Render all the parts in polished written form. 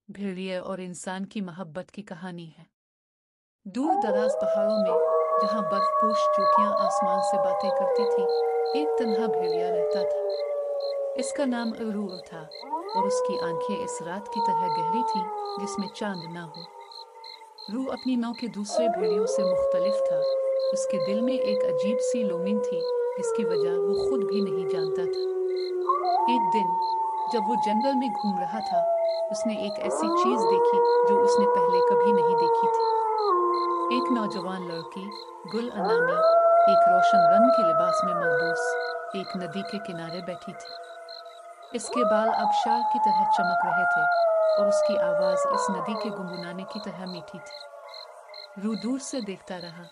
भेड़िए और इंसान की मोहब्बत की कहानी है। दूर दराज पहाड़ों में, जहां बर्फपोश चोटियां आसमान से बातें करती थी, एक तन्हा भेड़िया रहता था। इसका नाम रू था और उसकी आंखें इस रात की तरह गहरी थीं जिसमें चांद ना हो। रू अपनी नौ के दूसरे भेड़ियों से मुख्तलिफ था। उसके दिल में एक अजीब सी लोमिंग थी जिसकी वजह वो खुद भी नहीं जानता था। एक दिन जब वो जंगल में घूम रहा था, उसने एक ऐसी चीज देखी जो उसने पहले कभी नहीं देखी थी। एक नौजवान लड़की, गुल अनामी, एक रोशन रंग के लिबास में मलबूस, एक नदी के किनारे बैठी थी। इसके बाल आबशार की तरह चमक रहे थे और उसकी आवाज इस नदी के गुनगुनाने की तरह मीठी थी। रू दूर से देखता रहा।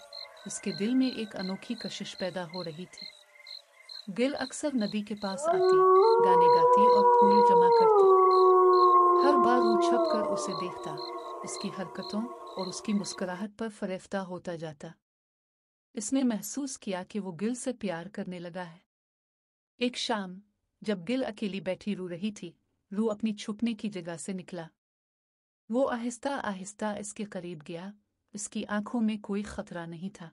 उसके दिल में एक अनोखी कशिश पैदा हो रही थी। गिल अक्सर नदी के पास आती, गाने गाती और फूल जमा करती। हर बार वो छप कर उसे देखता, उसकी हरकतों और उसकी मुस्कुराहट पर फरेफ्ता होता जाता। इसने महसूस किया कि वो गिल से प्यार करने लगा है। एक शाम जब गिल अकेली बैठी रो रही थी, रू अपनी छुपने की जगह से निकला। वो आहिस्ता आहिस्ता इसके करीब गया। उसकी आंखों में कोई खतरा नहीं था।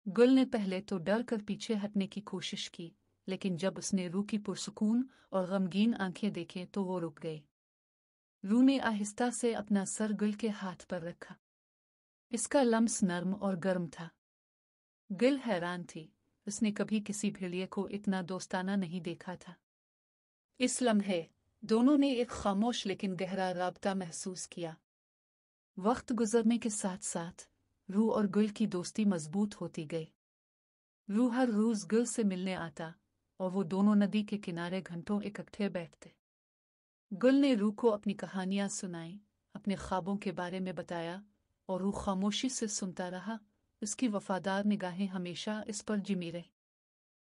गुल ने पहले तो डर कर पीछे हटने की कोशिश की, लेकिन जब उसने रू की पुरसुकून और गमगीन आंखें देखें तो वो रुक गए। रू ने आहिस्ता से अपना सर गुल के हाथ पर रखा। इसका लम्स नर्म और गर्म था। गुल हैरान थी। उसने कभी किसी भेड़िए को इतना दोस्ताना नहीं देखा था। इस लम्हे दोनों ने एक खामोश लेकिन गहरा राबता महसूस किया। वक्त गुजरने के साथ साथ रू और गुल की दोस्ती मजबूत होती गई। रू हर रोज गुल से मिलने आता और वो दोनों नदी के किनारे घंटों इकट्ठे बैठते। गुल ने रू को अपनी कहानियां सुनाई, अपने ख्वाबों के बारे में बताया और रू खामोशी से सुनता रहा। उसकी वफादार निगाहें हमेशा इस पर जिमी रही।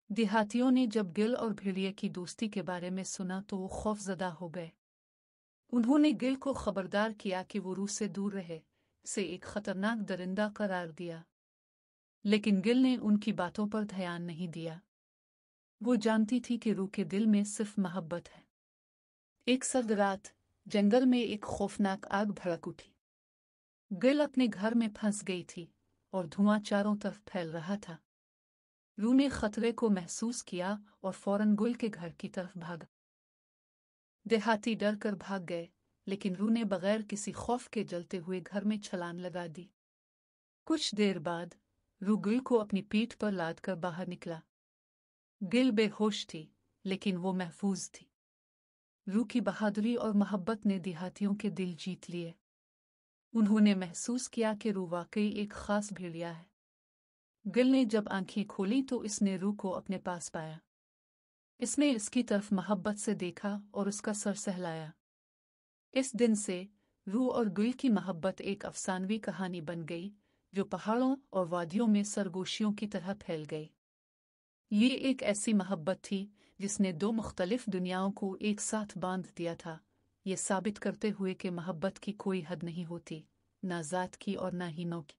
देहातियों ने जब गिल और भेड़िए की दोस्ती के बारे में सुना तो वो खौफजदा हो गए। उन्होंने गिल को खबरदार किया कि वो रू से दूर रहे, से एक खतरनाक दरिंदा करार दिया। लेकिन गिल ने उनकी बातों पर ध्यान नहीं दिया। वो जानती थी कि रू के दिल में सिर्फ मोहब्बत है। एक सर्द रात जंगल में एक खौफनाक आग भड़क उठी। गिल अपने घर में फंस गई थी और धुआं चारों तरफ फैल रहा था। रू ने खतरे को महसूस किया और फौरन गुल के घर की तरफ भागा। देहाती डर कर भाग गए, लेकिन रू ने बगैर किसी खौफ के जलते हुए घर में छलांग लगा दी। कुछ देर बाद रू गुल को अपनी पीठ पर लाद कर बाहर निकला। गिल बेहोश थी, लेकिन वो महफूज थी। रू की बहादुरी और मोहब्बत ने देहातियों के दिल जीत लिए। उन्होंने महसूस किया कि रू वाकई एक खास भेड़िया है। गिल ने जब आंखें खोली तो इसने रू को अपने पास पाया। इसने इसकी तरफ मोहब्बत से देखा और उसका सर सहलाया। इस दिन से रू और गुल की मोहब्बत एक अफसानवी कहानी बन गई, जो पहाड़ों और वादियों में सरगोशियों की तरह फैल गई। ये एक ऐसी मोहब्बत थी जिसने दो मुख्तलिफ दुनियाओं को एक साथ बांध दिया था, ये साबित करते हुए कि मोहब्बत की कोई हद नहीं होती, ना ज़ात की और ना ही नौ की।